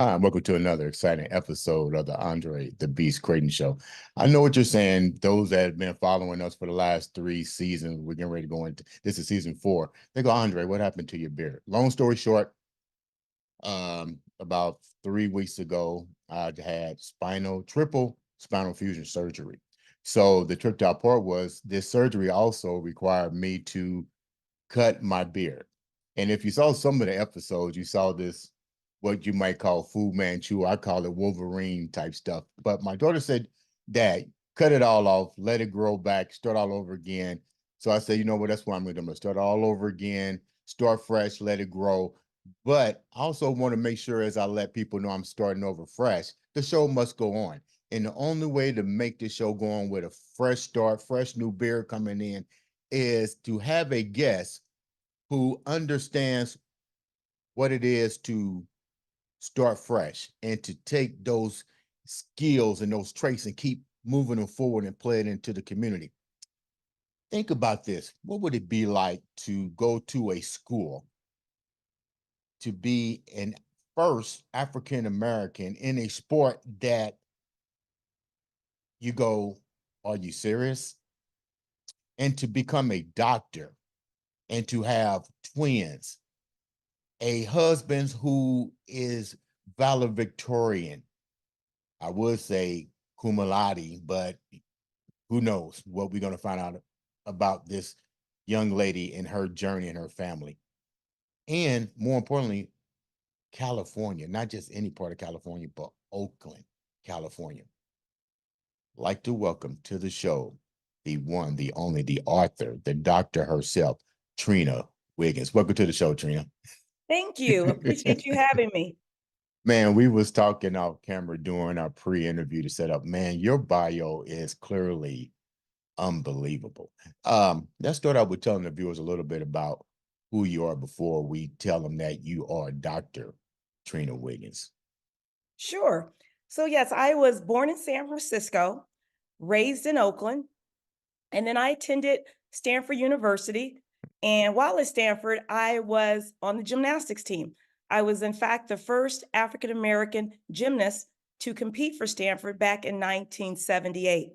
Hi, and welcome to another exciting episode of the Andre the Beast Creighton Show. I know what you're saying. Those that have been following us for the last 3 seasons, we're getting ready to go into this is season 4. They go, Andre, what happened to your beard? Long story short, about 3 weeks ago, I had triple spinal fusion surgery. So the tripped out part was this surgery also required me to cut my beard. And if you saw some of the episodes, you saw this, what you might call Fu Manchu. I call it Wolverine type stuff. But my daughter said, Dad, cut it all off, let it grow back, start all over again. So I said, you know what, that's what I'm going to do. I'm going to start all over again, start fresh, let it grow. But I also want to make sure as I let people know I'm starting over fresh, the show must go on. And the only way to make the show go on with a fresh start, fresh new beard coming in, is to have a guest who understands what it is to start fresh and to take those skills and those traits and keep moving them forward and play it into the community. Think about this. What would it be like to go to a school to be an first African American in a sport that you go, are you serious? And to become a doctor and to have twins, a husband who is valedictorian. I would say cum laude, but who knows what we're going to find out about this young lady and her journey and her family. And more importantly, California, not just any part of California, but Oakland, California. Like to welcome to the show the one, the only, the author, the doctor herself, Trina Wiggins. Welcome to the show, Trina. Thank you. Appreciate you having me. Man, we was talking off camera during our pre-interview to set up. Man, your bio is clearly unbelievable. Let's start out with telling the viewers a little bit about who you are before we tell them that you are Dr. Trina Wiggins. Sure. So, yes, I was born in San Francisco, raised in Oakland, and then I attended Stanford University. And while at Stanford, I was on the gymnastics team. I was, in fact, the first African American gymnast to compete for Stanford back in 1978.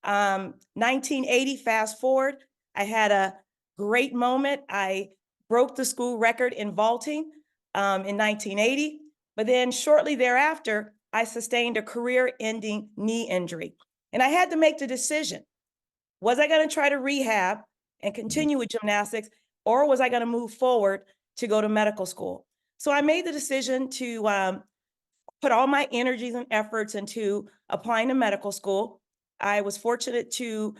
1980, fast forward, I had a great moment. I broke the school record in vaulting in 1980, but then shortly thereafter, I sustained a career-ending knee injury. And I had to make the decision. Was I going to try to rehab and continue with gymnastics, or was I going to move forward to go to medical school? So I made the decision to put all my energies and efforts into applying to medical school. I was fortunate to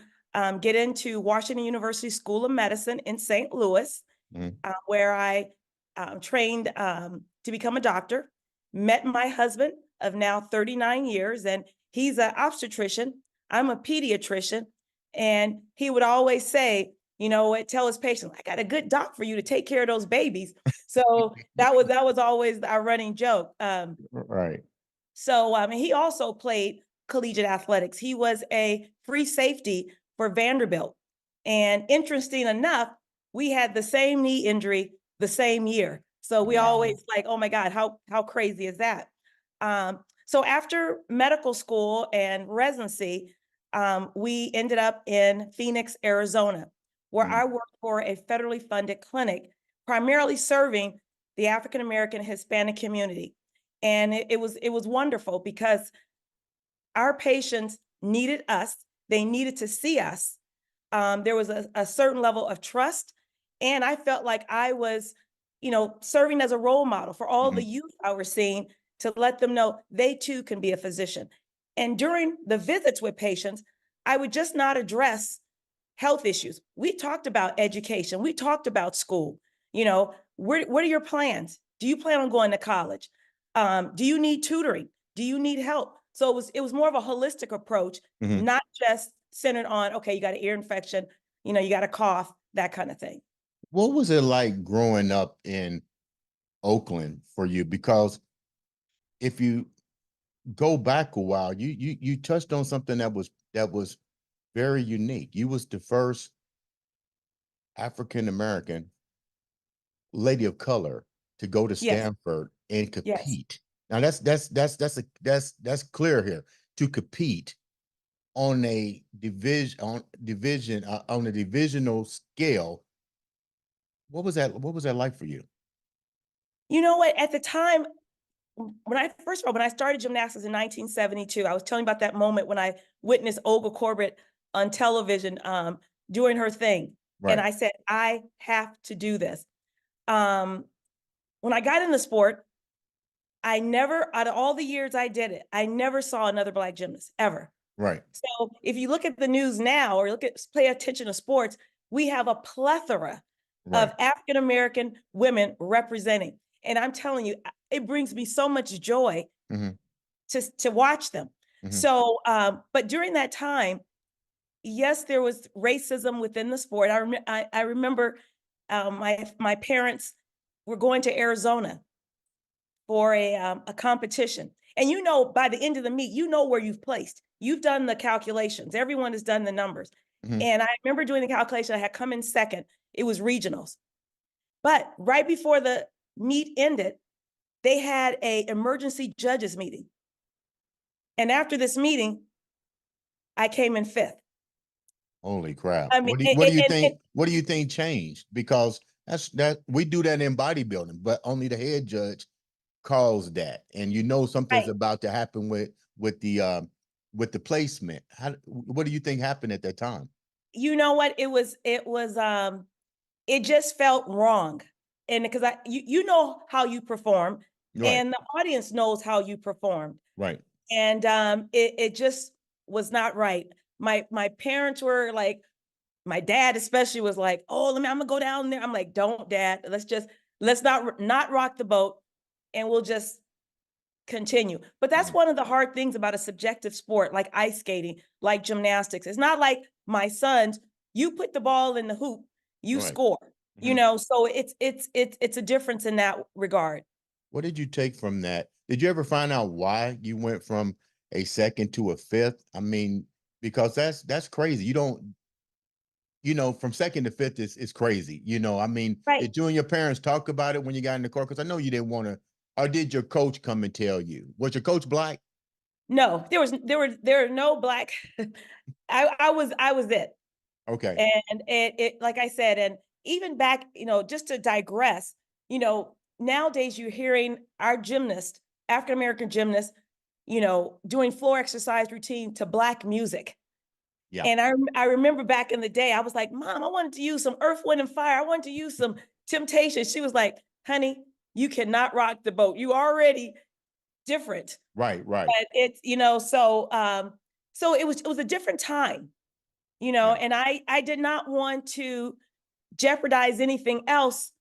get into Washington University School of Medicine in St. Louis, Mhm. where I trained to become a doctor, met my husband of now 39 years, and he's an obstetrician. I'm a pediatrician. And he would always say, tell his patients, I got a good doc for you to take care of those babies. So that was always our running joke. Right. He also played collegiate athletics. He was a free safety for Vanderbilt. And interesting enough, we had the same knee injury the same year. So we Wow. always like, oh my God, how crazy is that? So after medical school and residency, we ended up in Phoenix, Arizona, where Mm. I worked for a federally funded clinic, primarily serving the African American Hispanic community. And it was wonderful because our patients needed us. They needed to see us. There was a certain level of trust, and I felt like I was, serving as a role model for all the Mhm. youth I was seeing to let them know they too can be a physician. And during the visits with patients, I would just not address health issues. We talked about education. We talked about school. What are your plans? Do you plan on going to college? Do you need tutoring? Do you need help? So it was more of a holistic approach, Mhm. not just centered on, okay, you got an ear infection, you got a cough, that kind of thing. What was it like growing up in Oakland for you? Because if you go back a while, you touched on something that was very unique. You was the first African American lady of color to go to Yes, Stanford and yes, compete. Now that's clear here. To compete on a on a divisional scale, what was that like for you? You know what? At the time, when I first of all, when I started gymnastics in 1972, I was telling you about that moment when I witnessed Olga Corbett on television doing her thing. And Right. I said, I have to do this. Um, when I got in the sport, I never, out of all the years I did it, I never saw another Black gymnast ever. Right. So if you look at the news now or pay attention to sports, we have a plethora of Right. African American women representing. And I'm telling you, it brings me so much joy Hmm. to watch them. Hmm. So, but during that time, yes, there was racism within the sport. I remember my parents were going to Arizona for a competition, and you know, by the end of the meet, you know where you've placed. You've done the calculations. Everyone has done the numbers. Hmm. And I remember doing the calculation. I had come in second. It was regionals, but right before the meet ended, they had a emergency judges meeting. And after this meeting, I came in fifth. Holy crap. I mean, What do you think changed? Because that we do that in bodybuilding, but only the head judge calls that. And you know something's right. about to happen with the placement. What do you think happened at that time? You know what? It just felt wrong. And because you know how you perform, Right. and the audience knows how you performed. Right. And it just was not right. My parents were like, my dad especially was like, "Oh, I'm gonna go down there." I'm like, "Don't, Dad. Let's not rock the boat, and we'll just continue." But that's Mhm. one of the hard things about a subjective sport like ice skating, like gymnastics. It's not like my sons. You put the ball in the hoop, you Right. score. You Mhm. know, so it's a difference in that regard. What did you take from that? Did you ever find out why you went from a second to a fifth? I mean, because that's crazy. You don't, from second to fifth is crazy. I mean, Right. did you and your parents talk about it when you got in the car? Because I know you didn't want to, or did your coach come and tell you? Was your coach Black? No, there were no black. I was it. Okay. And it like I said, and even back, just to digress, nowadays you're hearing our gymnasts, African American gymnasts, doing floor exercise routine to black music. Yeah. And I remember back in the day, I was like, Mom, I wanted to use some Earth, Wind, and Fire. I wanted to use some Temptation. She was like, honey, you cannot rock the boat. You already different. Right. Right. But it's, so it was a different time, Yeah. and I did not want to jeopardize anything else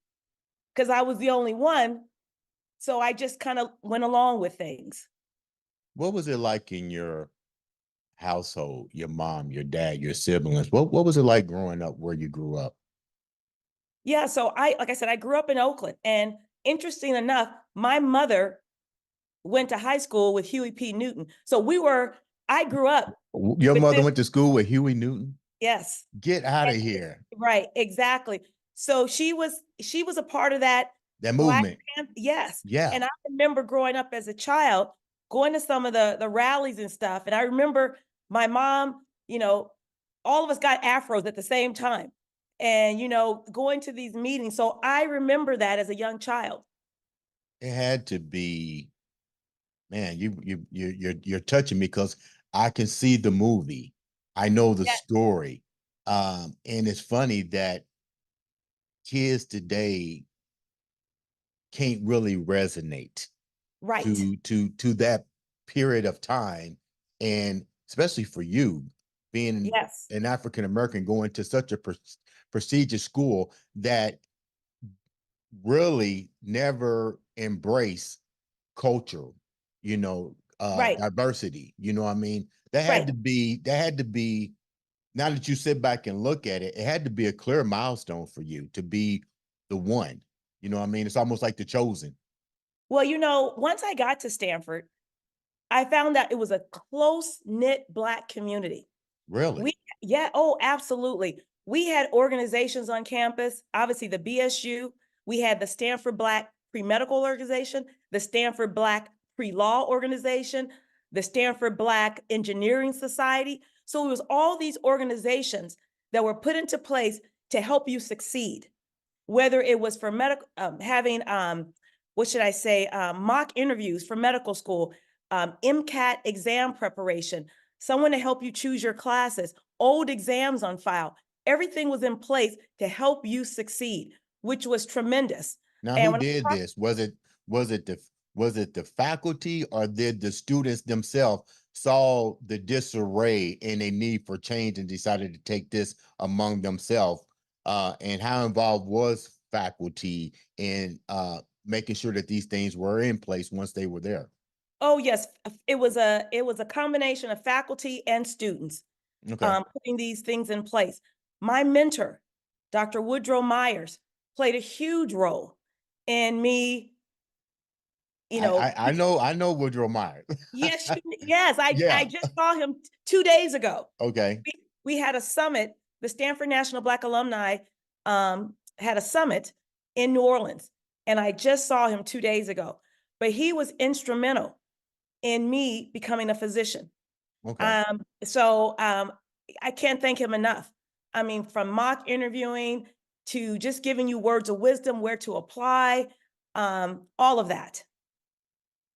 because I was the only one. So I just kind of went along with things. What was it like in your household? Your mom, your dad, your siblings. What was it like growing up where you grew up? Yeah. So like I said, I grew up in Oakland. And interesting enough, my mother went to high school with Huey P. Newton. So I grew up Your with mother this. went to school with Huey Newton? Yes. Get out of here. Right. Exactly. So she was a part of that That Black movement. yes. Yeah. And I remember growing up as a child, going to some of the rallies and stuff. And I remember my mom, all of us got afros at the same time. And going to these meetings. So I remember that as a young child. It had to be, man, you're touching me because I can see the movie. I know the Yeah. story. And it's funny that kids today can't really resonate Right. to that period of time, and especially for you being Yes. an African American going to such a prestigious school that really never embrace culture, Right. diversity. What I mean? Right. That had to be, now that you sit back and look at it, it had to be a clear milestone for you to be the one. You know what I mean? It's almost like the chosen. Well, once I got to Stanford, I found out it was a close knit Black community. We Really? Yeah, oh, absolutely. We had organizations on campus, obviously the BSU, we had the Stanford Black Pre-Medical Organization, the Stanford Black Pre-Law Organization, the Stanford Black Engineering Society. So it was all these organizations that were put into place to help you succeed, whether it was for medical, having, what should I say, mock interviews for medical school, MCAT exam preparation, someone to help you choose your classes, old exams on file. Everything was in place to help you succeed, which was tremendous. Now, And who when did this? Was it the faculty, or did the students themselves saw the disarray and a need for change and decided to take this among themselves? And how involved was faculty in making sure that these things were in place once they were there? oh yes, it was a combination of faculty and students Okay. putting these things in place. My mentor, Dr. Woodrow Myers, played a huge role in me, you I know. I, I know I know Woodrow Myers. Yes, I Yeah. just saw him 2 days ago. Okay. We had a summit. The Stanford National Black Alumni had a summit in New Orleans, and I just saw him 2 days ago. But he was instrumental in me becoming a physician. Okay. So I can't thank him enough. I mean, from mock interviewing to just giving you words of wisdom, where to apply, all of that.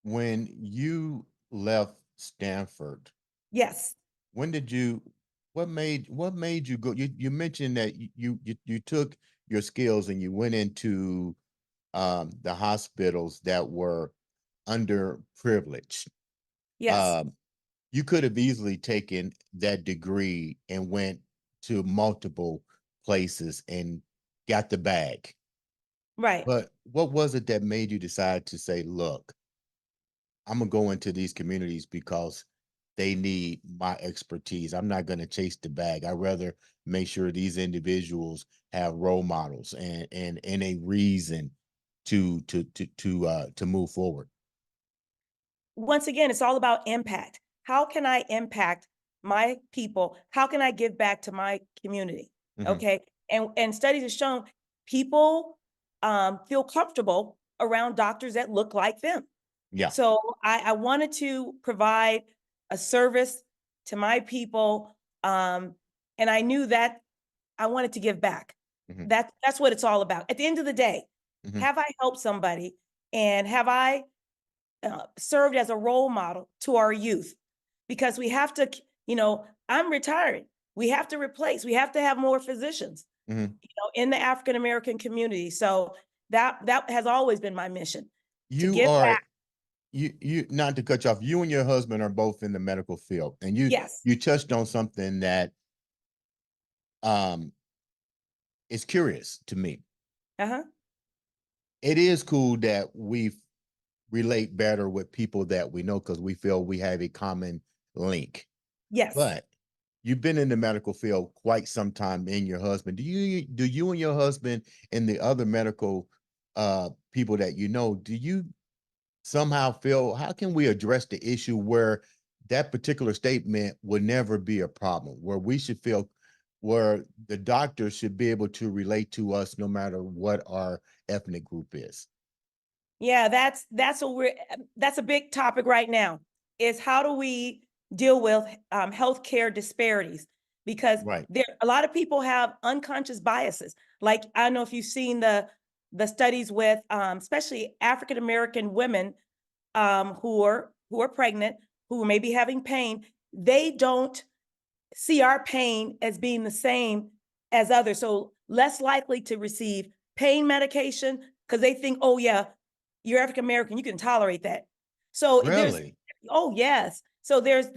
When you left Stanford, Yes, when did you what made you go? You mentioned that you took your skills and you went into the hospitals that were underprivileged. yes, Um, you could have easily taken that degree and went to multiple places and got the bag. right. But what was it that made you decide to say, look, I'm gonna go into these communities because they need my expertise. I'm not gonna chase the bag. I rather make sure these individuals have role models and a reason to move forward. Once again, it's all about impact. How can I impact my people? How can I give back to my community? Mhm. Okay. And studies have shown people feel comfortable around doctors that look like them. Yeah. So I wanted to provide a service to my people. And I knew that I wanted to give back. Mhm. That's what it's all about. At the end of the day, Mhm. have I helped somebody, and have I served as a role model to our youth? Because we have to, I'm retiring. We have to replace, we have to have more physicians, Mhm. in the African American community. So that has always been my mission, to You give are back. you not to cut you off. You and your husband are both in the medical field, and you Yes. you touched on something that um is curious to me. Uh-huh. It is cool that we relate better with people that we know because we feel we have a common link. Yes. But you've been in the medical field quite some time, in your husband. Do you and your husband and the other medical people that you know, do you somehow feel, how can we address the issue where that particular statement would never be a problem, where we should feel, where the doctor should be able to relate to us no matter what our ethnic group is? Yeah, that's a big topic right now. Is how do we deal with healthcare disparities? Because Right. there a lot of people have unconscious biases. Like, I don't know if you've seen the studies with especially African American women who are pregnant, who may be having pain. They don't see our pain as being the same as others. So less likely to receive pain medication because they think, oh yeah, you're African American, you can tolerate that. So there's, Really? oh yes. So there's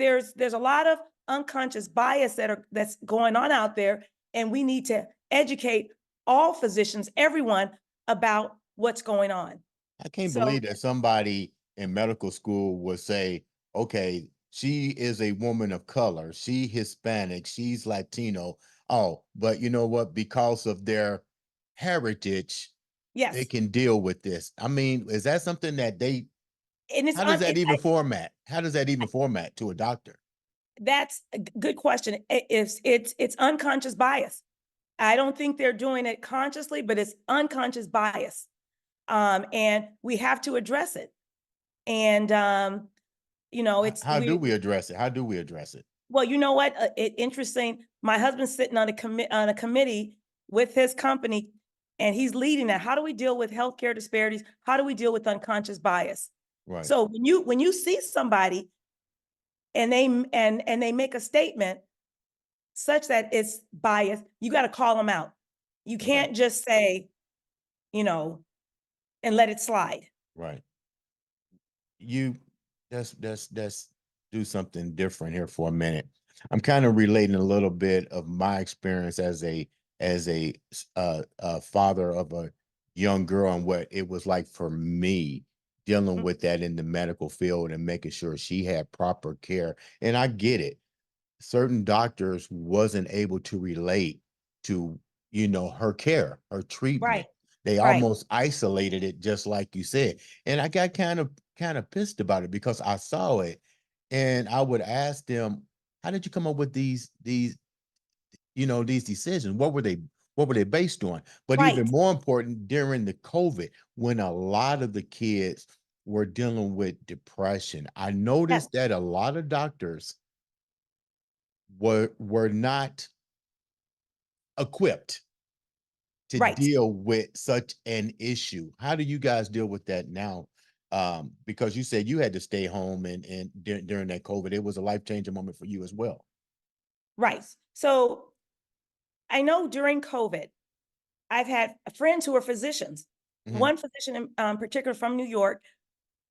a lot of unconscious bias that's going on out there, and we need to educate all physicians, everyone, about what's going on. I can't So believe that somebody in medical school would say, okay, she is a woman of color, she Hispanic, she's Latino. Oh, but you know what? Because of their heritage, they yes, can deal with this. I mean, is that something that and how does that even format? How does that even format to a doctor? that's a good question. It's unconscious bias. I don't think they're doing it consciously, but it's unconscious bias. And we have to address it. And, How do we address it? How do we address it? well, you know what? Interesting. My husband's sitting on a committee with his company, and he's leading that. How do we deal with healthcare disparities? How do we deal with unconscious bias? Right, So when you see somebody and they make a statement such that it's biased, you got to call them out. You okay, can't just say, you know, and let it slide. right. You let's do something different here for a minute. I'm kind of relating a little bit of my experience as a father of a young girl and what it was like for me dealing Mm. with that in the medical field and making sure she had proper care. And I get it. Certain doctors wasn't able to relate to, her care, her Right, treatment. They right, almost isolated it, just like you said. And I got kind of pissed about it because I saw it and I would ask them, how did you come up with these decisions? What were they based on? But even right. more important, during the COVID, when a lot of the kids were dealing with depression, I Yes, noticed that a lot of doctors were not equipped to right. deal with such an issue. How do you guys deal with that now? Because you said you had to stay home and during that COVID, it was a life-changing moment for you as well. Right. So I know during COVID, I've had friends who are physicians. Mhm. One physician in particular from New York,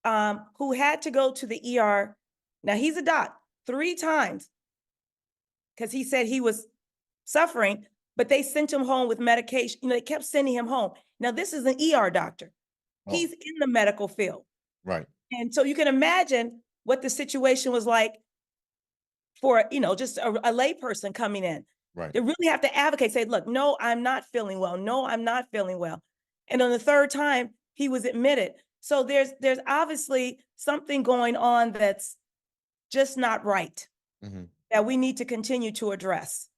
who had to go to the ER. Now he's a doc 3 times because he said he was suffering, but they sent him home with medication. They kept sending him home. Now this is an ER doctor. Oh, He's in the medical field. right, And so you can imagine what the situation was like for, just a layperson coming in. right. They really have to advocate, say, look, no, I'm not feeling well. No, I'm not feeling well. And on the third time, he was admitted. So there's obviously something going on that's just not right Mhm. that we need to continue to address.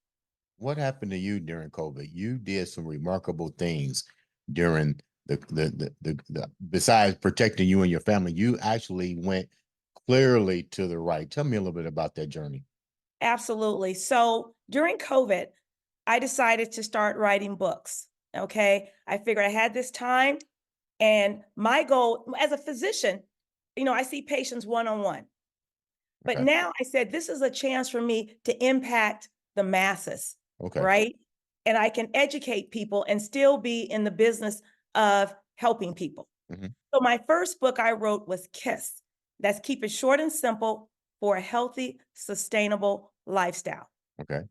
What happened to you during COVID? You did some remarkable things during besides protecting you and your family, you actually went clearly to the right. Tell me a little bit about that journey. Absolutely. So during COVID, I decided to start writing books. Okay. I figured I had this time, and my goal as a physician, I see patients one on one. But Okay. now I said, this is a chance for me to impact the masses, Okay. right? And I can educate people and still be in the business of helping people. Mhm. So my first book I wrote was KISS. That's Keep It Short and Simple for a Healthy, Sustainable Lifestyle. Okay.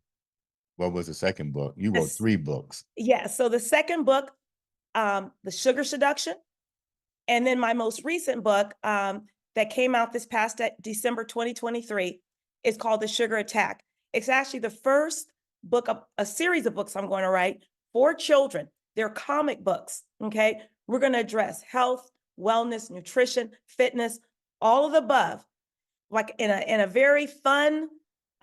What was the second book? You wrote This, 3 books. yeah. So the second book, The Sugar Seduction. And then my most recent book that came out this past December 2023 is called The Sugar Attack. It's actually the first book of a series of books I'm going to write for children. They're comic books. Okay. We're going to address health, wellness, nutrition, fitness, all of the above, like in a very fun,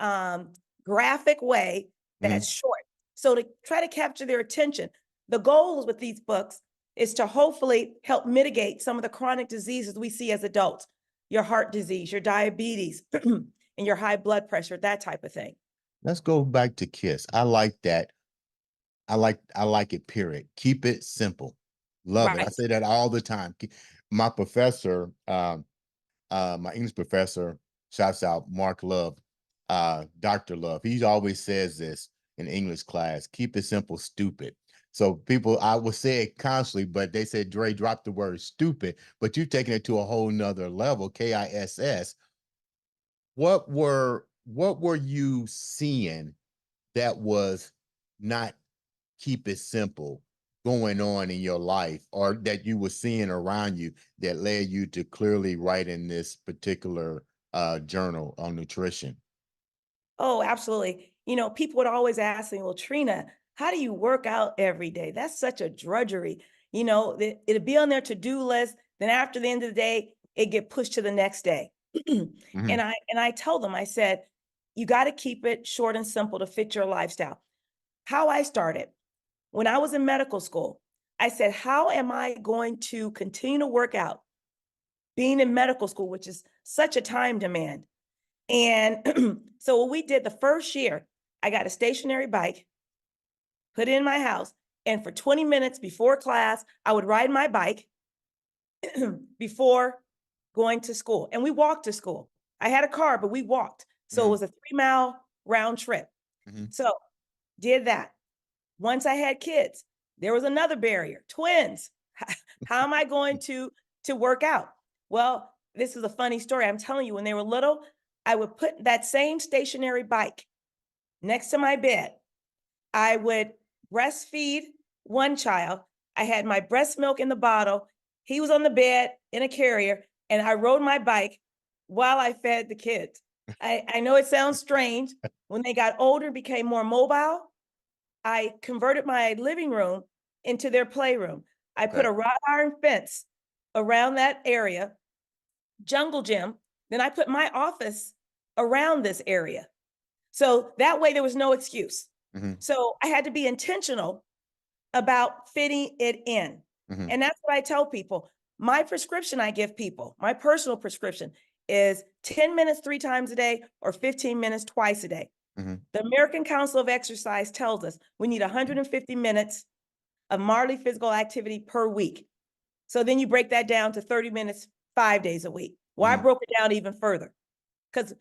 um, graphic way Mhm. that's short. So to try to capture their attention, the goals with these books is to hopefully help mitigate some of the chronic diseases we see as adults, your heart disease, your diabetes, and your high blood pressure, that type of thing. Let's go back to KISS. I like that. I like it, period. Keep it simple. Love it. I Right. say that all the time. My professor, my English professor, shouts out Mark Love, Dr. Love. He always says this in English class: keep it simple, stupid. So people, I would say it constantly, but they said, Dre, drop the word stupid, but you've taken it to a whole nother level, KISS. What were you seeing that was not keep it simple going on in your life or that you were seeing around you that led you to clearly write in this particular journal on nutrition? Oh, absolutely. People would always ask me, well, Trina, how do you work out every day? That's such a drudgery. It'll be on their to-do list. Then after the end of the day, it get pushed to the next day. Mhm. And I tell them, I said, you got to keep it short and simple to fit your lifestyle. How I started when I was in medical school, I said, how am I going to continue to work out being in medical school, which is such a time demand. And so what we did the first year, I got a stationary bike, put it in my house, and for 20 minutes before class, I would ride my bike before going to school. And we walked to school. I had a car, but we walked. So it was a 3-mile round trip. So did that. Once I had kids, there was another barrier, twins. How am I going to work out? Well, this is a funny story. I'm telling you, when they were little, I would put that same stationary bike next to my bed. I would breastfeed one child. I had my breast milk in the bottle. He was on the bed in a carrier, and I rode my bike while I fed the kids. I know it sounds strange. When they got older and became more mobile, I converted my living room into their playroom. I put a wrought iron fence around that area, jungle gym. Then I put my office around this area. So that way there was no excuse. So I had to be intentional about fitting it in. And that's what I tell people. My prescription I give people, my personal prescription is 10 minutes 3 times a day or 15 minutes twice a day. The American Council of Exercise tells us we need 150 minutes of moderate physical activity per week. So then you break that down to 30 minutes 5 days a week. Well, I broke it down even further because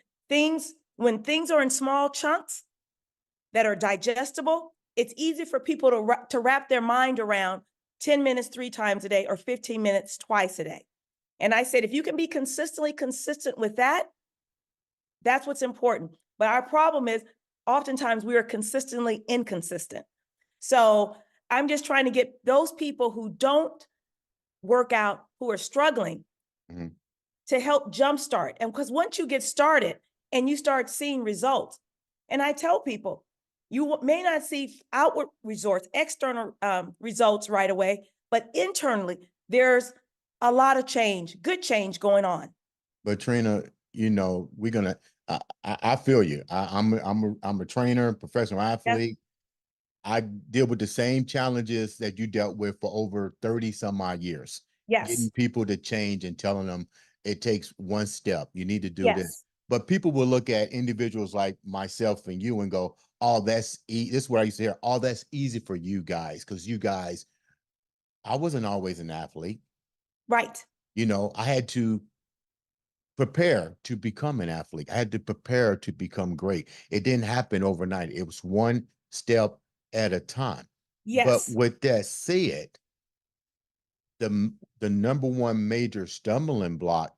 when things are in small chunks that are digestible, it's easy for people to wrap their mind around 10 minutes 3 times a day or 15 minutes twice a day. And I said, if you can be consistent with that, that's what's important. But our problem is oftentimes we are consistently inconsistent. So I'm just trying to get those people who don't work out, who are struggling, to help jumpstart. And because once you get started and you start seeing results, and I tell people, you may not see outward results, external results right away, but internally, there's a lot of change, good change going on. But Trina, we're gonna. I feel you. I'm a trainer, professional athlete. I deal with the same challenges that you dealt with for over 30 some odd years. Getting people to change and telling them it takes one step. You need to do this. But people will look at individuals like myself and you and go, oh, this is what I used to hear. Oh, that's easy for you guys. Because you guys, I wasn't always an athlete. Right. I had to prepare to become an athlete. I had to prepare to become great. It didn't happen overnight. It was one step at a time. But with that said, the number one major stumbling block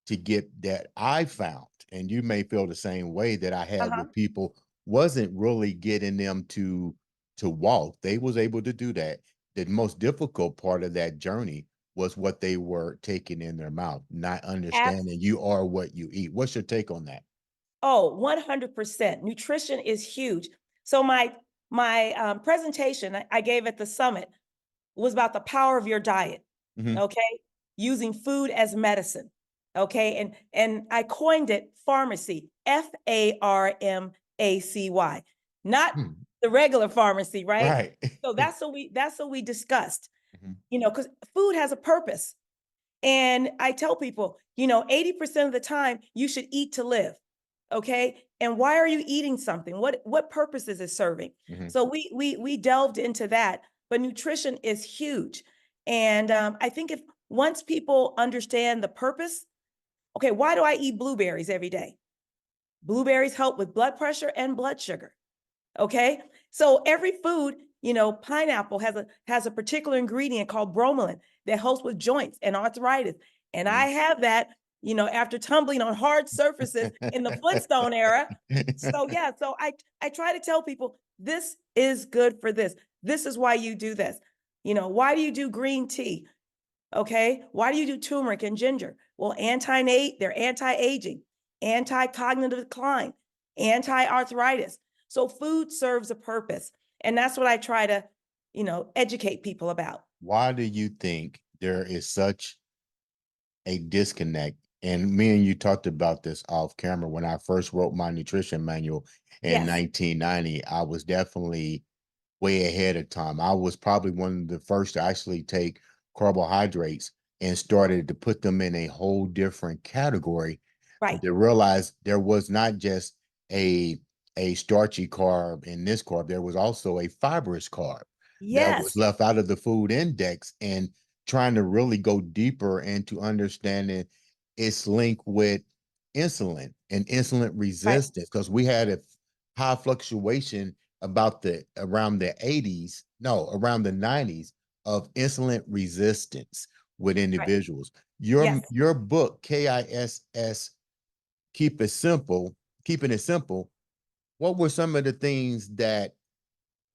to get that I found, and you may feel the same way that I had with people, wasn't really getting them to walk. They was able to do that. The most difficult part of that journey was what they were taking in their mouth, not understanding you are what you eat. What's your take on that? Oh, 100%. Nutrition is huge. So my presentation I gave at the summit was about the power of your diet. Okay, using food as medicine. Okay, and I coined it pharmacy, FARMACY, not the regular pharmacy, right? Right. So that's what we discussed. Because food has a purpose. And I tell people, 80% of the time you should eat to live. Okay. And why are you eating something? What purpose is it serving? So we delved into that, but nutrition is huge. And I think if once people understand the purpose, okay, why do I eat blueberries every day? Blueberries help with blood pressure and blood sugar. Okay. So every food, pineapple has a particular ingredient called bromelain that helps with joints and arthritis. And I have that, after tumbling on hard surfaces in the Flintstone era. So so I try to tell people this is good for this. This is why you do this. Why do you do green tea? Okay. Why do you do turmeric and ginger? Well, they're anti-aging, anti-cognitive decline, anti-arthritis. So food serves a purpose. And that's what I try to, educate people about. Why do you think there is such a disconnect? And me and you talked about this off camera. When I first wrote my nutrition manual in 1990, I was definitely way ahead of time. I was probably one of the first to actually take carbohydrates and started to put them in a whole different category, Right. to realize there was not just a starchy carb in this carb, there was also a fibrous carb that was Yes. left out of the food index, and trying to really go deeper into understanding its link with insulin and insulin Right. resistance, because we had a high fluctuation about the around the 80s, no, around the 90s, of insulin resistance with Right. individuals. Yes. Your book, KISS, keep it simple, keeping it simple. What were some of the things that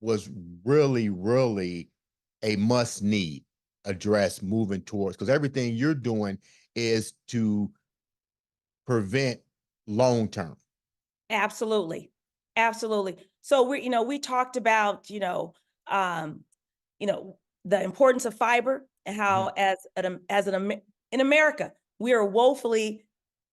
was really, really a must need address moving towards? Because everything you're doing is to prevent long term. Absolutely. Absolutely. So we talked about, um, you know, the importance of fiber and how Mhm. in America, we are woefully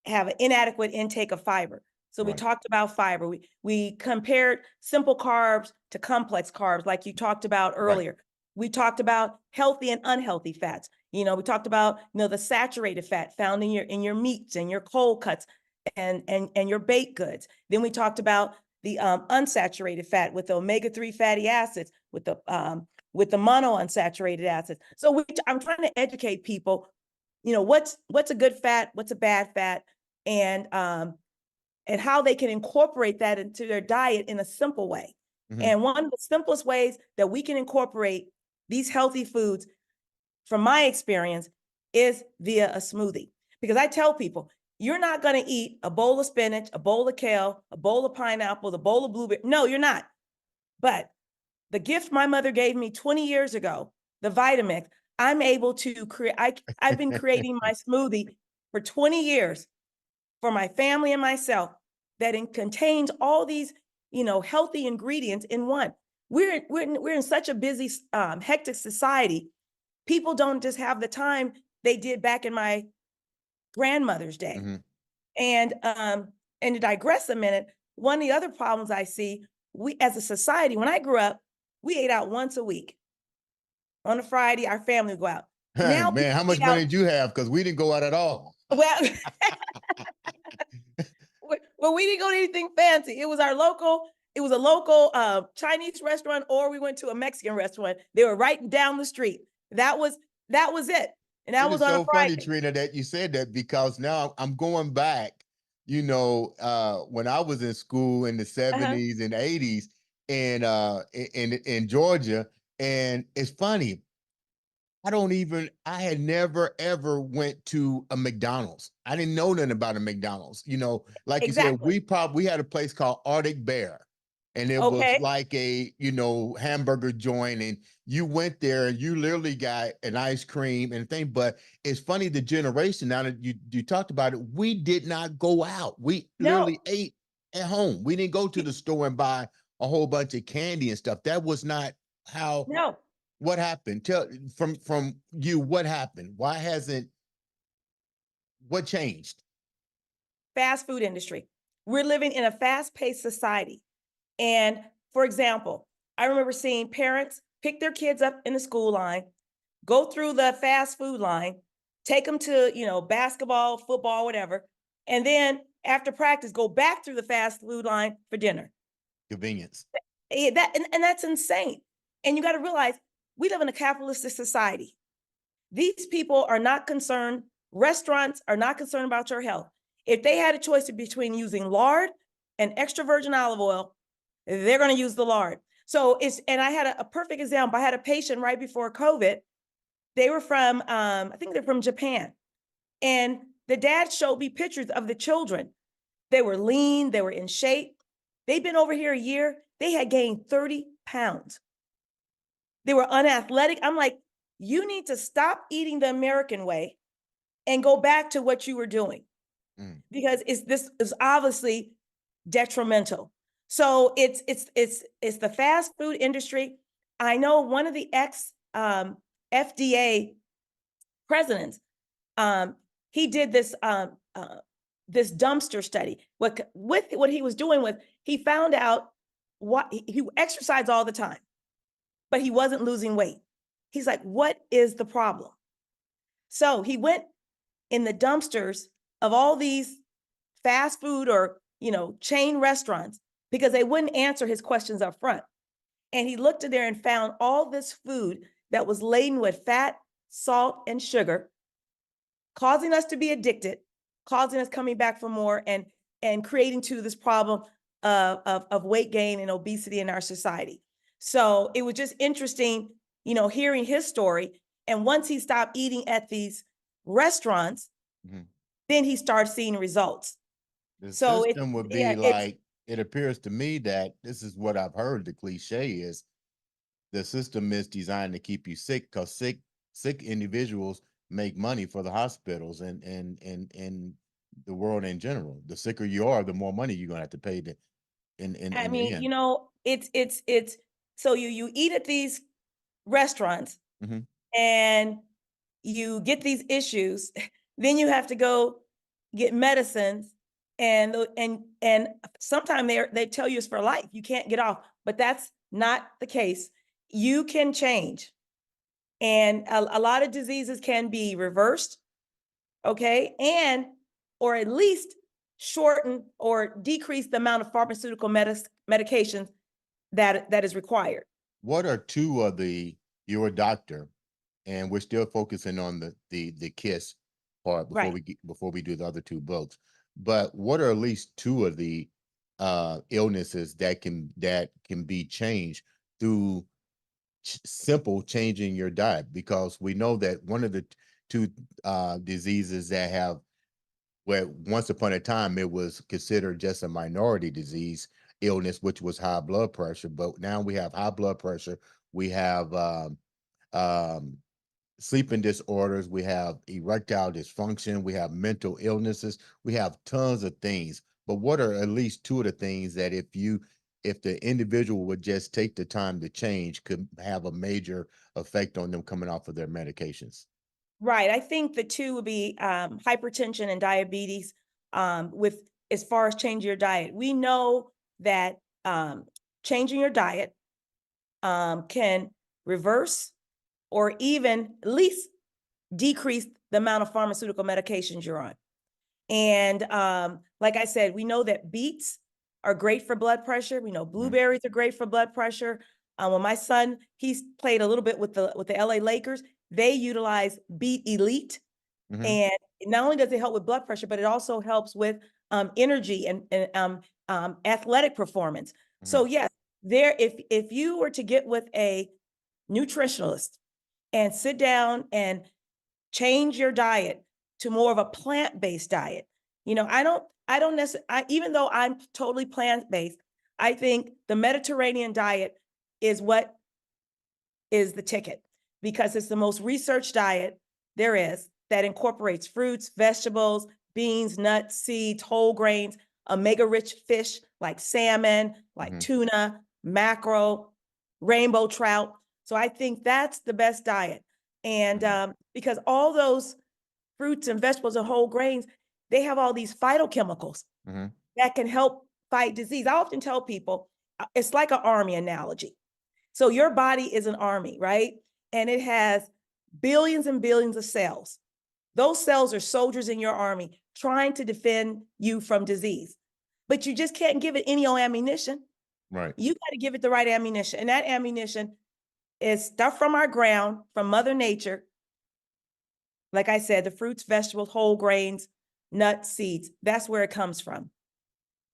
have an inadequate intake of fiber. So we Right, talked about fiber. We compared simple carbs to complex carbs, like you talked about right. earlier. We talked about healthy and unhealthy fats. We talked about the saturated fat found in your meats and your cold cuts and your baked goods. Then we talked about the unsaturated fat with the omega-3 fatty acids, with the monounsaturated acids. So I'm trying to educate people, what's a good fat, what's a bad fat, and how they can incorporate that into their diet in a simple way. Mhm. And one of the simplest ways that we can incorporate these healthy foods, from my experience, is via a smoothie. Because I tell people, you're not going to eat a bowl of spinach, a bowl of kale, a bowl of pineapple, a bowl of blueberry. No, you're not. But the gift my mother gave me 20 years ago, the Vitamix, I'm able to create. I've been creating my smoothie for 20 years for my family and myself, that contains all these, healthy ingredients in one. We're in such a busy, hectic society. People don't just have the time they did back in my grandmother's day. Mhm. And to digress a minute, one of the other problems I see, we as a society, when I grew up, we ate out once a week. On a Friday, our family would go out. Now Man, people how much eat out. money did you have? Because we didn't go out at all. Well, well, we didn't go to anything fancy. It was a local Chinese restaurant, or we went to a Mexican restaurant. They were right down the street. That was it. And that It was is on a so funny, Friday. Trina, that you said that, because now I'm going back, when I was in school in the Uh-huh. 70s and 80s, and in Georgia. And it's funny, I had never ever went to a McDonald's. I didn't know nothing about a McDonald's. Like you said, Exactly. we had a place called Arctic Bear, and it was Okay. like a, hamburger joint, and you went there and you literally got an ice cream and thing. But it's funny, the generation, now that you talked about it, we did not go out. We No. literally ate at home. We didn't go to the store and buy a whole bunch of candy and stuff. That was not how. No. What happened? Tell from you, what happened? Why hasn't what changed? Fast food industry. We're living in a fast-paced society. And for example, I remember seeing parents pick their kids up in the school line, go through the fast food line, take them to, basketball, football, whatever, and then after practice, go back through the fast food line for dinner. Convenience. And that's insane. And you got to realize, we live in a capitalistic society. These people are not concerned, restaurants are not concerned about your health. If they had a choice between using lard and extra virgin olive oil, they're going to use the lard. And I had a perfect example. I had a patient right before COVID. They were from, I think they're from Japan. And the dad showed me pictures of the children. They were lean, they were in shape. They'd been over here a year. They had gained 30 pounds. They were unathletic. I'm like, you need to stop eating the American way and go back to what you were doing, Mm. because this is obviously detrimental. So it's the fast food industry. I know one of the ex FDA presidents. Um, he did this dumpster study. What he was doing was, he found out what he exercised all the time, but he wasn't losing weight. He's like, what is the problem? So he went in the dumpsters of all these fast food or, chain restaurants because they wouldn't answer his questions up front. And he looked in there and found all this food that was laden with fat, salt, and sugar, causing us to be addicted, causing us coming back for more, and creating to this problem of weight gain and obesity in our society. So it was just interesting, hearing his story. And once he stopped eating at these restaurants, Mhm. then he started seeing results. The So system would yeah, be like, it appears to me that this is what I've heard. The cliche is the system is designed to keep you sick because sick individuals make money for the hospitals and the world in general. The sicker you are, the more money you're gonna have to pay I in the mean, end. it's so you eat at these restaurants Mhm. and you get these issues, then you have to go get medicines, and sometimes they tell you it's for life. You can't get off, but that's not the case. You can change, and a lot of diseases can be reversed, okay, and or at least shorten or decrease the amount of pharmaceutical medications that is required. What are two of you're a doctor, and we're still focusing on the KISS part Right. before we do the other two books. But what are at least two of the illnesses that can be changed through simple changing your diet? Because we know that one of the two diseases that have, where once upon a time it was considered just a minority disease illness, which was high blood pressure, but now we have high blood pressure, we have um sleeping disorders, we have erectile dysfunction, we have mental illnesses, we have tons of things. But what are at least two of the things that if the individual would just take the time to change could have a major effect on them coming off of their medications? Right. I think the two would be hypertension and diabetes. With as far as changing your diet, we know that changing your diet can reverse or even at least decrease the amount of pharmaceutical medications you're on. And like I said, we know that beets are great for blood pressure. We know blueberries are great for blood pressure. When my son, he's played a little bit with the LA Lakers, they utilize Beet Elite. Mm-hmm. And not only does it help with blood pressure, but it also helps with energy and athletic performance. Mm-hmm. So yes, if you were to get with a nutritionalist and sit down and change your diet to more of a plant-based diet. I don't necessarily, even though I'm totally plant-based, I think the Mediterranean diet is what is the ticket because it's the most researched diet there is that incorporates fruits, vegetables, beans, nuts, seeds, whole grains, omega-rich fish like salmon, like Mm-hmm. tuna, mackerel, rainbow trout. So I think that's the best diet. And Mm-hmm. because all those fruits and vegetables and whole grains, they have all these phytochemicals Mm-hmm. that can help fight disease. I often tell people it's like an army analogy. So your body is an army, right? And it has billions and billions of cells. Those cells are soldiers in your army trying to defend you from disease. But you just can't give it any old ammunition. Right. You got to give it the right ammunition. And that ammunition is stuff from our ground, from Mother Nature. Like I said, the fruits, vegetables, whole grains, nuts, seeds. That's where it comes from.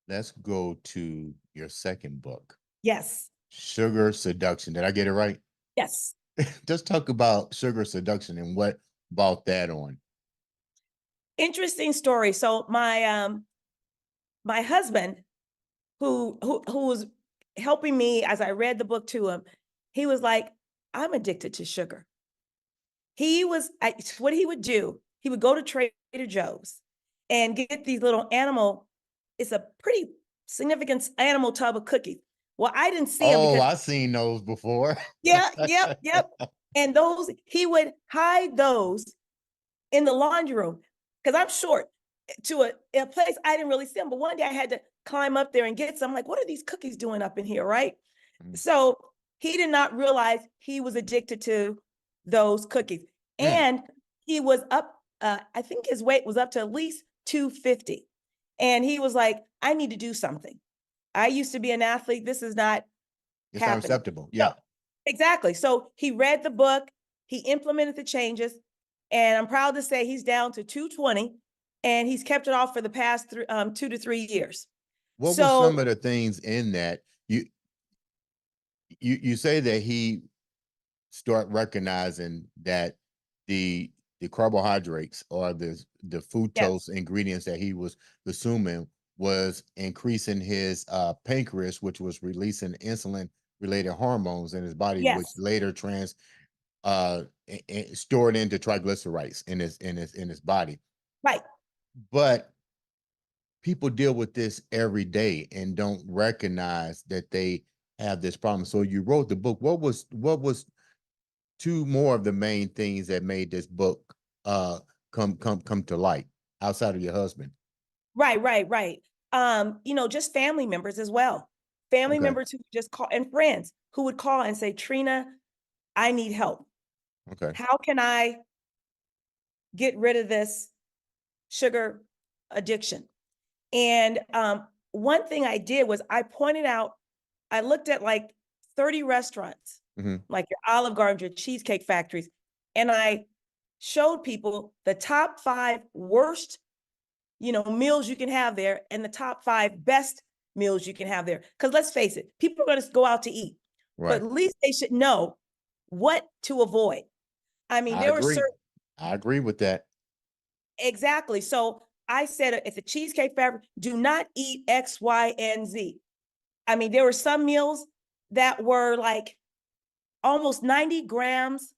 Let's go to your second book, Yes. Sugar Seduction. Did I get it right? Yes. Just talk about sugar seduction and what brought that on. Interesting story. So my husband, who was helping me as I read the book to him, he was like, I'm addicted to sugar. What he would do, he would go to Trader Joe's and get these little it's a pretty significant animal tub of cookies. Well, I didn't see them Oh, because, I've seen those before. yeah, yep. And he would hide those in the laundry room because I'm short to a place I didn't really see them. But one day I had to climb up there and get some. I'm like, what are these cookies doing up in here, right? Mm. So he did not realize he was addicted to those cookies. Mm. And he was up, I think his weight was up to at least 250. And he was like, I need to do something. I used to be an athlete. This is not It's not happening. acceptable. So, Yeah. exactly. So he read the book, he implemented the changes, and I'm proud to say he's down to 220, and he's kept it off for the past 2 to 3 years. What was some of So the things in that you say that he start recognizing that the carbohydrates or the yes, fructose ingredients that he was consuming was increasing his pancreas, which was releasing insulin related hormones in his body, which yes, later stored into triglycerides in his body. right. But people deal with this every day and don't recognize that they have this problem. So you wrote the book. What was two more of the main things that made this book come to light outside of your husband? Right, right, right. Just family members as well. Family Okay. members who just call, and friends who would call and say, Trina, I need help. Okay. How can I get rid of this sugar addiction? And one thing I did was I looked at like 30 restaurants, Hmm. like your Olive Gardens, your Cheesecake Factories, and I showed people the top 5 worst, meals you can have there and the top 5 best meals you can have there. Because let's face it, people are going to go out to eat, but Right. at least they should know what to avoid. I mean, I there were agree. certain, I agree with that. exactly. So I said at the Cheesecake Factory, do not eat X, Y, and Z. I mean, there were some meals that were like almost 90 grams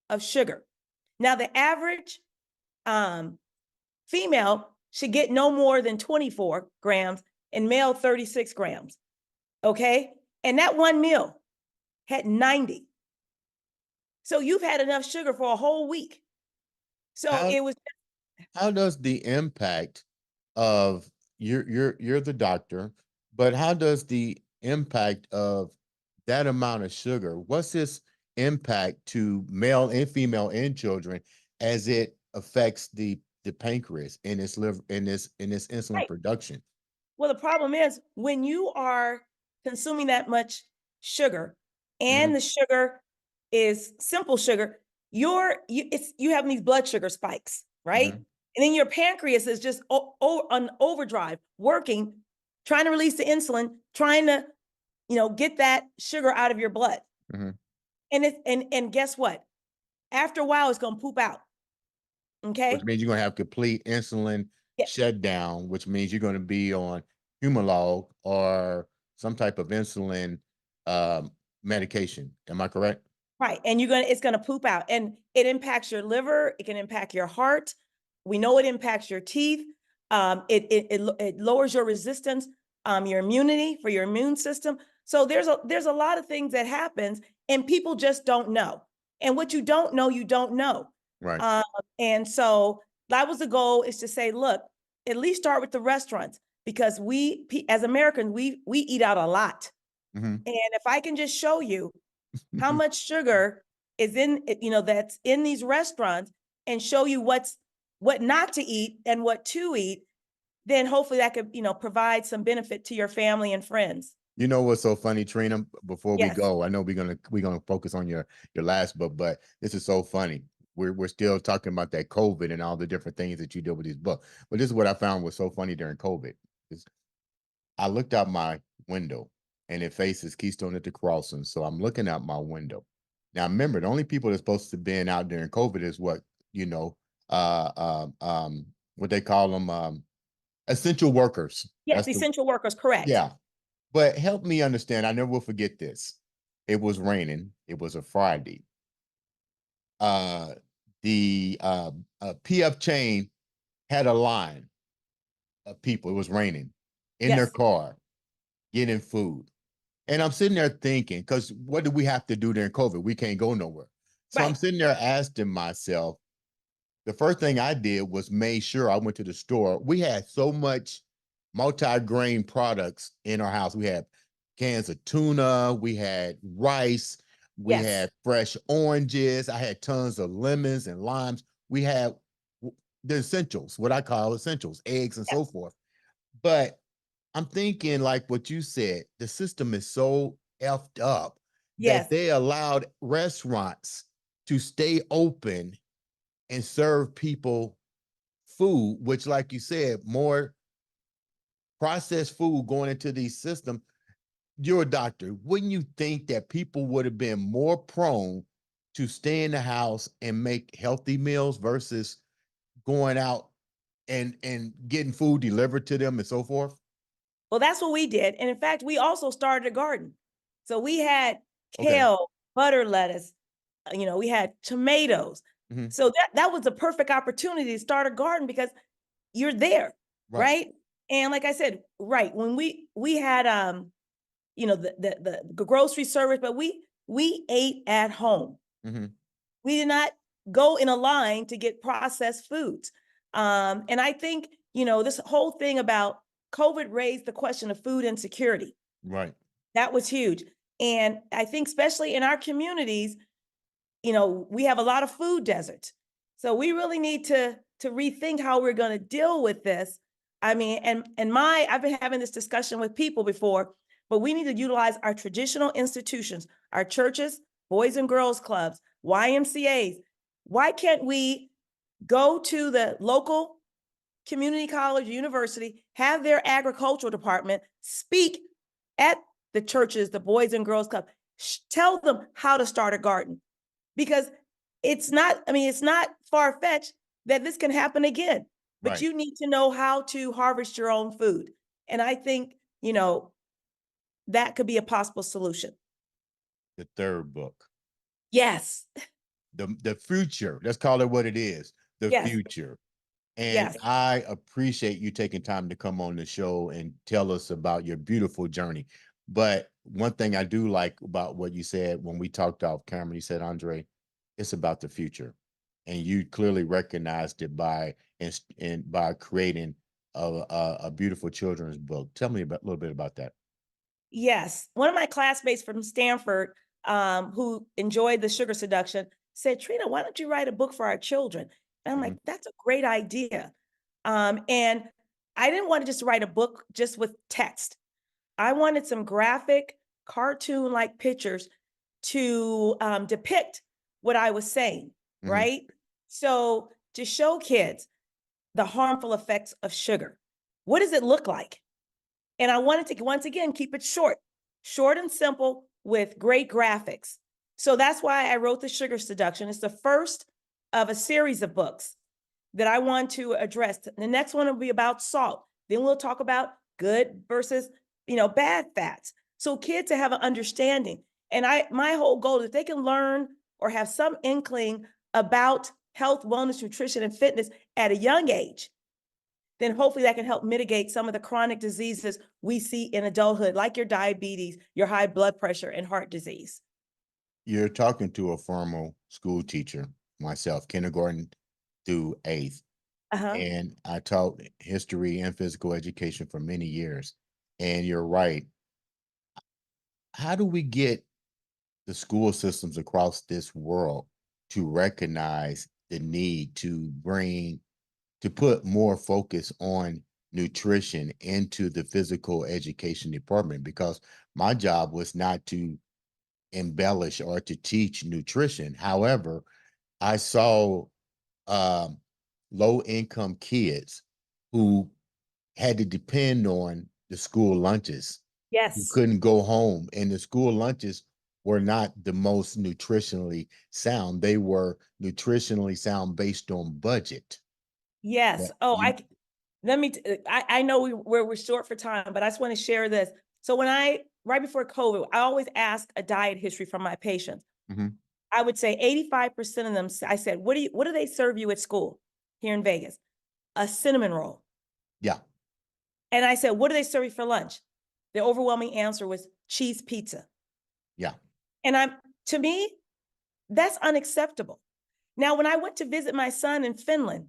of sugar. Now, the average um, female should get no more than 24 grams and male 36 grams. Okay. And that one meal had 90. So you've had enough sugar for a whole week. So How it was how does the impact of you're the doctor, but how does the impact of that amount of sugar, what's this impact to male and female and children as it affects the pancreas in its liver in its insulin right. production? Well, the problem is when you are consuming that much sugar Hmm. and the sugar is simple sugar, you having these blood sugar spikes, right? Hmm. And then your pancreas is just on overdrive, working, trying to release the insulin, trying to, get that sugar out of your blood. Hmm. And guess what? After a while, it's gonna poop out. Which Okay. means you're going to have complete insulin Yeah. shutdown, which means you're going to be on Humalog or some type of insulin um, medication. Am I correct? Right. And it's gonna poop out. And it impacts your liver, it can impact your heart. We know it impacts your teeth. It lowers your resistance, your immunity for your immune system. So there's a lot of things that happens and people just don't know. And what you don't know. Right. Um, and so that was the goal, is to say, look, at least start with the restaurants, because as Americans, we eat out a lot. Hmm. And if I can just show you how much sugar is that's in these restaurants, and show you what not to eat and what to eat, then hopefully that could, provide some benefit to your family and friends. You know what's so funny, Trina? Before we Yes. go, I know we're gonna focus on your last book, but this is so funny. We're still talking about that COVID and all the different things that you did with these books. But this is what I found was so funny during COVID. Is I looked out my window and it faces Keystone at the Crossing. So I'm looking out my window. Now remember, the only people that's supposed to be out during COVID is you know, uh what they call them, essential workers. Yes, That's the essential workers, correct. yeah. But help me understand, I never will forget this. It was raining, it was a Friday. Uh the PF chain had a line of people. It was raining in their Yes. car getting food. And I'm sitting there thinking, because what do we have to do during COVID? We can't go nowhere. So I'm Right. sitting there asking myself, the first thing I did was made sure I went to the store. We had so much multi-grain products in our house. We had cans of tuna, we had rice, we Yes. had fresh oranges, I had tons of lemons and limes. we have the essentials, what I call essentials, eggs and so Yes. forth. But I'm thinking, like what you said, the system is so effed up that Yes. they allowed restaurants to stay open and serve people food, which, like you said, more processed food going into these systems. You're a doctor. Wouldn't you think that people would have been more prone to stay in the house and make healthy meals versus going out and getting food delivered to them and so forth? Well, that's what we did. And in fact, we also started a garden. So we had Okay. kale, butter lettuce, we had tomatoes. Mhm. So that was the perfect opportunity to start a garden because you're there, Right. right? And like I said, right, when we had the grocery service, but we ate at home. Mhm. We did not go in a line to get processed foods. And I think, this whole thing about COVID raised the question of food insecurity. Right. That was huge. And I think, especially in our communities, we have a lot of food deserts. So we really need to rethink how we're going to deal with this. I mean, I've been having this discussion with people before, but we need to utilize our traditional institutions, our churches, boys and girls clubs, YMCA's. Why can't we go to the local community college, university, have their agricultural department speak at the churches, the boys and girls club, tell them how to start a garden? Because it's not far fetched that this can happen again, but Right. you need to know how to harvest your own food. And I think, that could be a possible solution. The third book. Yes, The future. Let's call it what it is. The yes, future. And yes. I appreciate you taking time to come on the show and tell us about your beautiful journey. But one thing I do like about what you said when we talked off camera, you said, Andre, it's about the future. And you clearly recognized it and by creating a beautiful children's book. Tell me about a little bit about that. Yes. One of my classmates from Stanford, who enjoyed the sugar seduction, said, Trina, why don't you write a book for our children? And I'm Mhm. like, that's a great idea. And I didn't want to just write a book just with text. I wanted some graphic, cartoon like pictures to depict what I was saying, Mhm. right? So to show kids the harmful effects of sugar. What does it look like? And I wanted to, once again, keep it short and simple with great graphics. So that's why I wrote The Sugar Seduction. It's the first of a series of books that I want to address. The next one will be about salt. Then we'll talk about good versus, bad fats. So kids to have an understanding. And my whole goal is if they can learn or have some inkling about health, wellness, nutrition, and fitness at a young age, then hopefully that can help mitigate some of the chronic diseases we see in adulthood, like your diabetes, your high blood pressure, and heart disease. You're talking to a formal school teacher, myself, kindergarten through eighth. Uh-huh. And I taught history and physical education for many years. And you're right. How do we get the school systems across this world to recognize the need to put more focus on nutrition into the physical education department? Because my job was not to embellish or to teach nutrition. However, I saw um, low income kids who had to depend on the school lunches, who Yes. couldn't go home, and the school lunches were not the most nutritionally sound. They were nutritionally sound based on budget. Yes. But Oh, you, I know we're short for time, but I just want to share this. So right before COVID, I always ask a diet history from my patients. mhm, I would say 85% of them, I said, what do they serve you at school here in Vegas? A cinnamon roll. yeah, And I said, what do they serve you for lunch? The overwhelming answer was cheese pizza. yeah, And to me, that's unacceptable. Now, when I went to visit my son in Finland,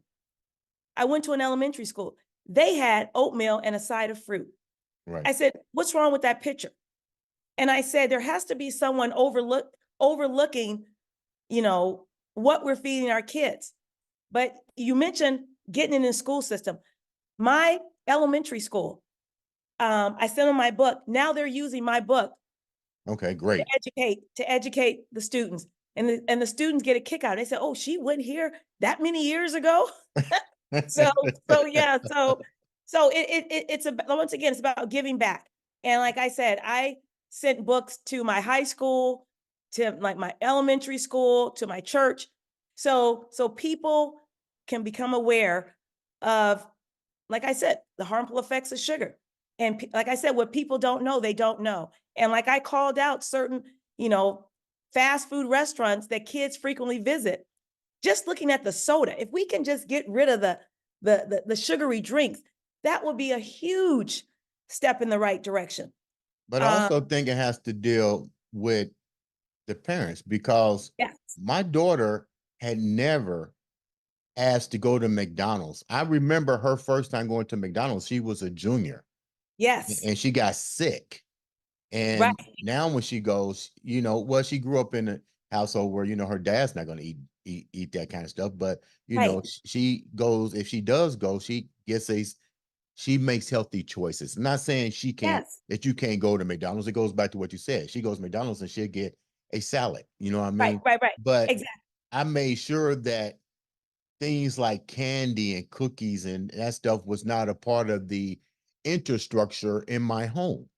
I went to an elementary school. They had oatmeal and a side of fruit. right. I said, what's wrong with that picture? And I said, there has to be someone overlooking, what we're feeding our kids. But you mentioned getting in the school system. My elementary school, I sent them my book. Now they're using my book Okay, to great. educate the students. And the students get a kick out. They say, "Oh, she went here that many years ago." So yeah, so it's about, once again, it's about giving back. And like I said, I sent books to my high school, to like my elementary school, to my church. So people can become aware of, like I said, the harmful effects of sugar. And like I said, what people don't know, they don't know. And like I called out certain, you know, fast food restaurants that kids frequently visit. Just looking at the soda, if we can just get rid of the sugary drinks, that would be a huge step in the right direction. But I Um, also think it has to deal with the parents, because yes, my daughter had never asked to go to McDonald's. I remember her first time going to McDonald's, she was a junior yes, and she got sick. And right, now when she goes, well, she grew up in a household where, her dad's not going to eat that kind of stuff. But, right, she goes, if she does go, she makes healthy choices. I'm not saying yes, that you can't go to McDonald's. It goes back to what you said. She goes to McDonald's and she'll get a salad. You know what I right, mean? right, right. But Exactly. I made sure that things like candy and cookies and that stuff was not a part of the infrastructure in my home.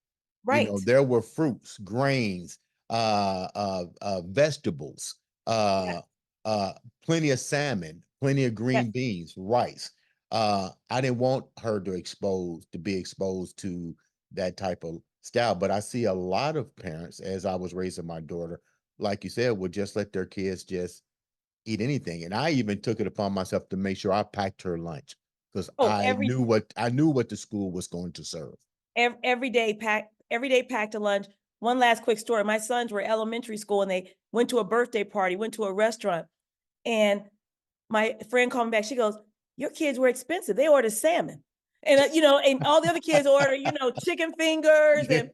Right. There were fruits, grains, vegetables, Yes, uh, uh, plenty of salmon, plenty of yes, green beans, rice. I didn't want her to be exposed to that type of style. But I see a lot of parents, as I was raising my daughter, like you said, would just let their kids just eat anything. And I even took it upon myself to make sure I packed her lunch, because oh, I knew what the school was going to serve. every day packed a lunch. One last quick story. My sons were elementary school and they went to a birthday party, went to a restaurant, and my friend called me back. She goes, "Your kids were expensive. They ordered salmon." And and all the other kids order, chicken fingers Yeah. and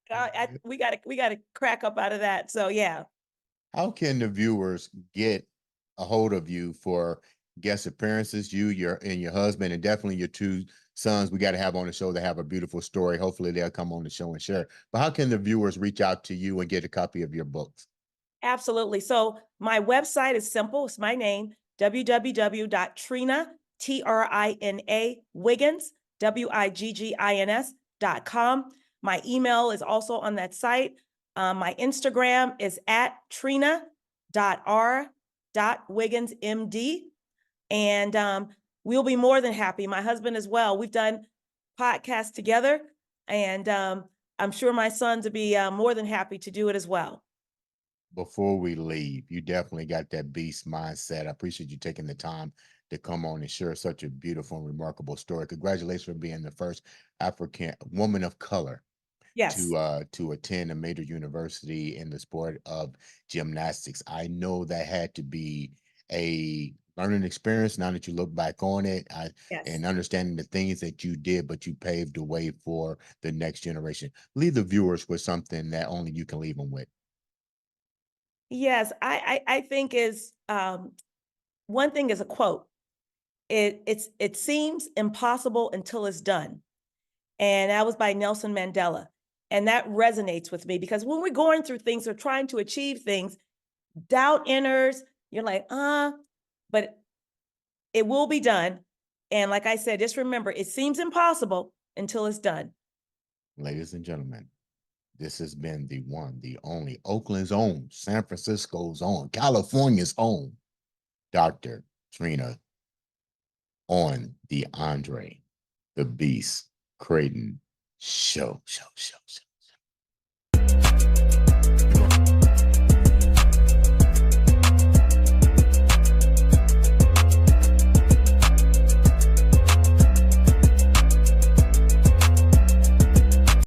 pizza. We gotta crack up out of that. So yeah. How can the viewers get a hold of you for guest appearances? Your husband, and definitely your two sons. We got to have on the show. They have a beautiful story. Hopefully, they'll come on the show and share. But how can the viewers reach out to you and get a copy of your books? Absolutely. So my website is simple. It's my name, www.trina, Trina, Wiggins, Wiggins.com. My email is also on that site. My Instagram is at trina.r.wigginsmd. And we'll be more than happy. My husband as well. We've done podcasts together, and I'm sure my sons will be more than happy to do it as well. Before we leave, you definitely got that beast mindset. I appreciate you taking the time to come on and share such a beautiful and remarkable story. Congratulations for being the first African woman of color Yes. to attend a major university in the sport of gymnastics. I know that had to be a learning experience now that you look back on it, Yes. and understanding the things that you did, but you paved the way for the next generation. Leave the viewers with something that only you can leave them with. Yes. I think is one thing is a quote. It seems impossible until it's done. And that was by Nelson Mandela. And that resonates with me because when we're going through things or trying to achieve things, doubt enters. You're like, but it will be done. And like I said, just remember, it seems impossible until it's done. Ladies and gentlemen, this has been the one, the only, Oakland's own, San Francisco's own, California's own, Dr. Trina, on the Andre the Beast Creighton show.